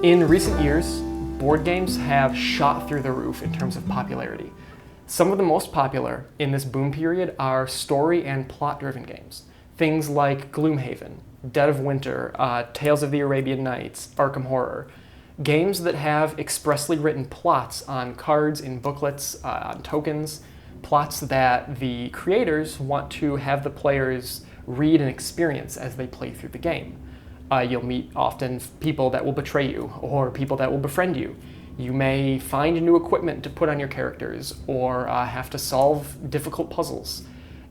In recent years, board games have shot through the roof in terms of popularity. Some of the most popular in this boom period are story and plot-driven games. Things like Gloomhaven, Dead of Winter, Tales of the Arabian Nights, Arkham Horror. Games that have expressly written plots on cards, in booklets, on tokens, plots that the creators want to have the players read and experience as they play through the game. You'll meet often people that will betray you, or people that will befriend you. You may find new equipment to put on your characters, or have to solve difficult puzzles.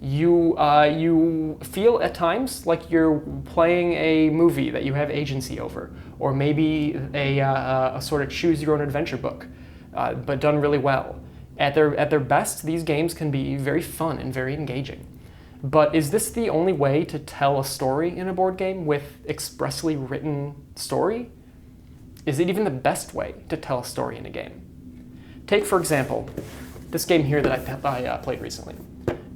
You feel at times like you're playing a movie that you have agency over, or maybe a sort of choose-your-own-adventure book, but done really well. At their best, these games can be very fun and very engaging. But is this the only way to tell a story in a board game with expressly written story? Is it even the best way to tell a story in a game? Take, for example, this game here that I played recently,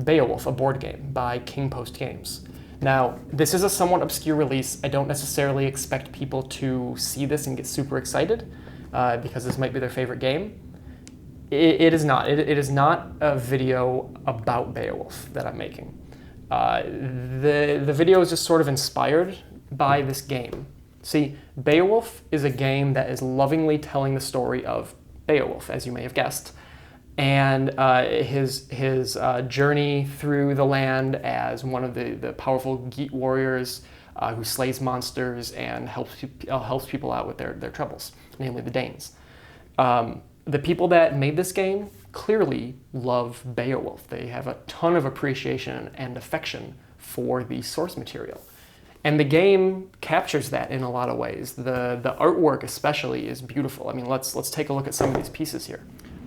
Beowulf, a board game by King Post Games. Now, this is a somewhat obscure release. I don't necessarily expect people to see this and get super excited because this might be their favorite game. It is not. It is not a video about Beowulf that I'm making. The video is just sort of inspired by this game. See, Beowulf is a game that is lovingly telling the story of Beowulf, as you may have guessed, and his journey through the land as one of the powerful Geat warriors who slays monsters and helps people out with their troubles, namely the Danes. The people that made this game clearly love Beowulf. They have a ton of appreciation and affection for the source material. And the game captures that in a lot of ways. The artwork especially is beautiful. I mean, let's take a look at some of these pieces here.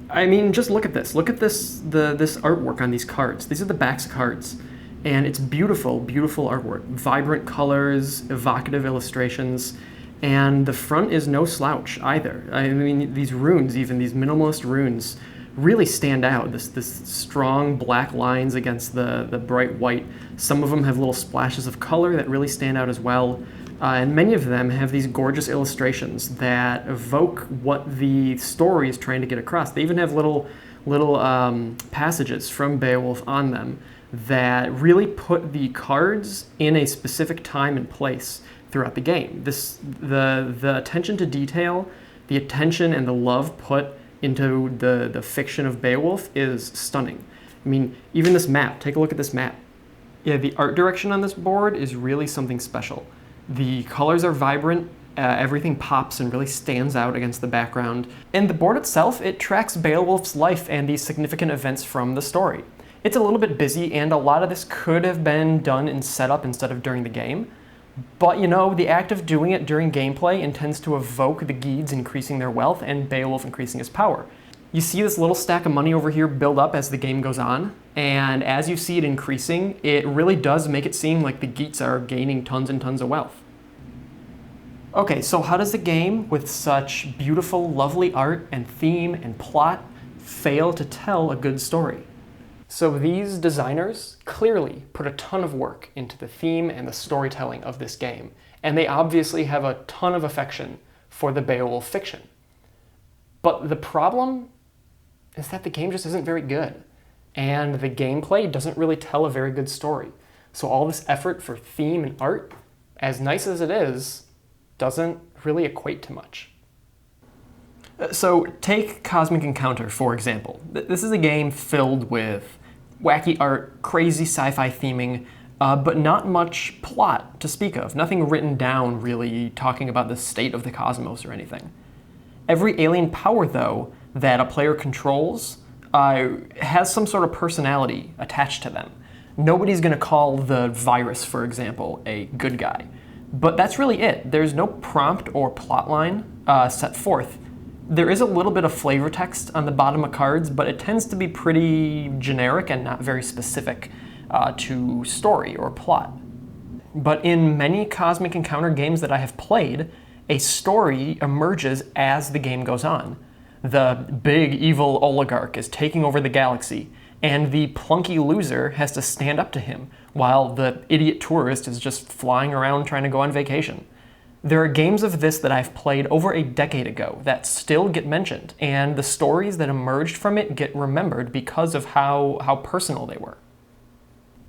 I mean, just look at this. Look at this artwork on these cards. These are the backs of cards. And it's beautiful, beautiful artwork. Vibrant colors, evocative illustrations. And the front is no slouch either. I mean, these runes, even these minimalist runes, really stand out. This strong black lines against the bright white. Some of them have little splashes of color that really stand out as well. And many of them have these gorgeous illustrations that evoke what the story is trying to get across. They even have little passages from Beowulf on them that really put the cards in a specific time and place throughout the game. The attention to detail, the attention and the love put into the fiction of Beowulf is stunning. I mean, even this map, take a look at this map. Yeah, the art direction on this board is really something special. The colors are vibrant, everything pops and really stands out against the background. And the board itself, it tracks Beowulf's life and the significant events from the story. It's a little bit busy, and a lot of this could have been done in setup instead of during the game. But, you know, the act of doing it during gameplay intends to evoke the Geats increasing their wealth and Beowulf increasing his power. You see this little stack of money over here build up as the game goes on, and as you see it increasing, it really does make it seem like the Geats are gaining tons and tons of wealth. Okay, so how does a game with such beautiful, lovely art and theme and plot fail to tell a good story? So these designers clearly put a ton of work into the theme and the storytelling of this game, and they obviously have a ton of affection for the Beowulf fiction. But the problem is that the game just isn't very good, and the gameplay doesn't really tell a very good story. So all this effort for theme and art, as nice as it is, doesn't really equate to much. So take Cosmic Encounter, for example. This is a game filled with wacky art, crazy sci-fi theming, but not much plot to speak of. Nothing written down really talking about the state of the cosmos or anything. Every alien power, though, that a player controls has some sort of personality attached to them. Nobody's going to call the virus, for example, a good guy. But that's really it. There's no prompt or plotline set forth. There is a little bit of flavor text on the bottom of cards, but it tends to be pretty generic and not very specific to story or plot. But in many Cosmic Encounter games that I have played, a story emerges as the game goes on. The big evil oligarch is taking over the galaxy, and the plunky loser has to stand up to him, while the idiot tourist is just flying around trying to go on vacation. There are games of this that I've played over a decade ago that still get mentioned, and the stories that emerged from it get remembered because of how personal they were.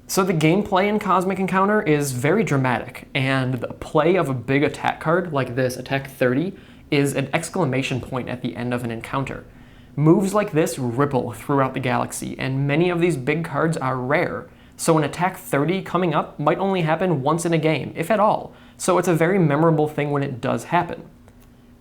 So the gameplay in Cosmic Encounter is very dramatic, and the play of a big attack card like this, Attack 30, is an exclamation point at the end of an encounter. Moves like this ripple throughout the galaxy, and many of these big cards are rare, so an Attack 30 coming up might only happen once in a game, if at all, so it's a very memorable thing when it does happen.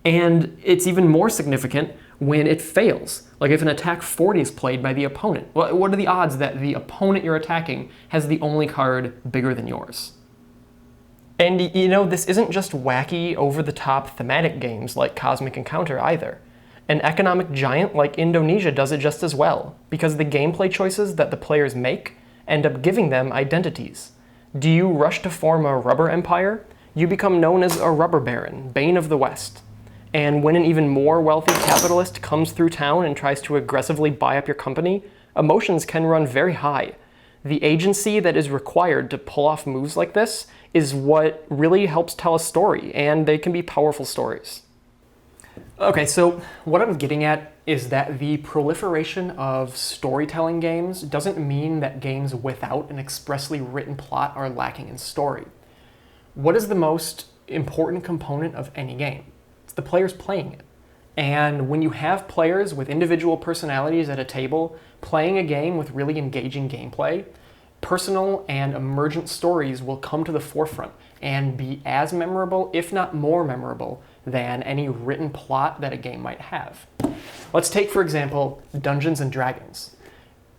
And it's even more significant when it fails. Like if an Attack 40 is played by the opponent. What are the odds that the opponent you're attacking has the only card bigger than yours? And you know, this isn't just wacky, over-the-top thematic games like Cosmic Encounter either. An economic giant like Indonesia does it just as well, because the gameplay choices that the players make end up giving them identities. Do you rush to form a rubber empire? You become known as a rubber baron, Bane of the West. And when an even more wealthy capitalist comes through town and tries to aggressively buy up your company, emotions can run very high. The agency that is required to pull off moves like this is what really helps tell a story, and they can be powerful stories. Okay, so what I'm getting at is that the proliferation of storytelling games doesn't mean that games without an expressly written plot are lacking in story. What is the most important component of any game? It's the players playing it. And when you have players with individual personalities at a table playing a game with really engaging gameplay, personal and emergent stories will come to the forefront and be as memorable, if not more memorable, than any written plot that a game might have. Let's take, for example, Dungeons and Dragons.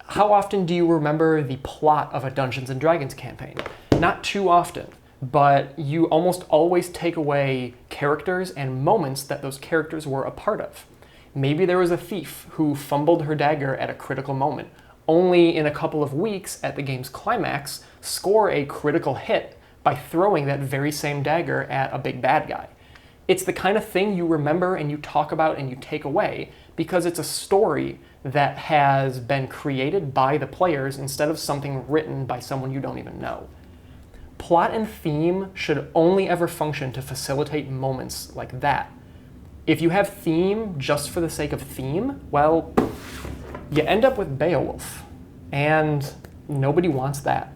How often do you remember the plot of a Dungeons and Dragons campaign? Not too often, but you almost always take away characters and moments that those characters were a part of. Maybe there was a thief who fumbled her dagger at a critical moment, only in a couple of weeks at the game's climax score a critical hit by throwing that very same dagger at a big bad guy. It's the kind of thing you remember and you talk about and you take away because it's a story that has been created by the players instead of something written by someone you don't even know. Plot and theme should only ever function to facilitate moments like that. If you have theme just for the sake of theme, well, you end up with Beowulf, and nobody wants that.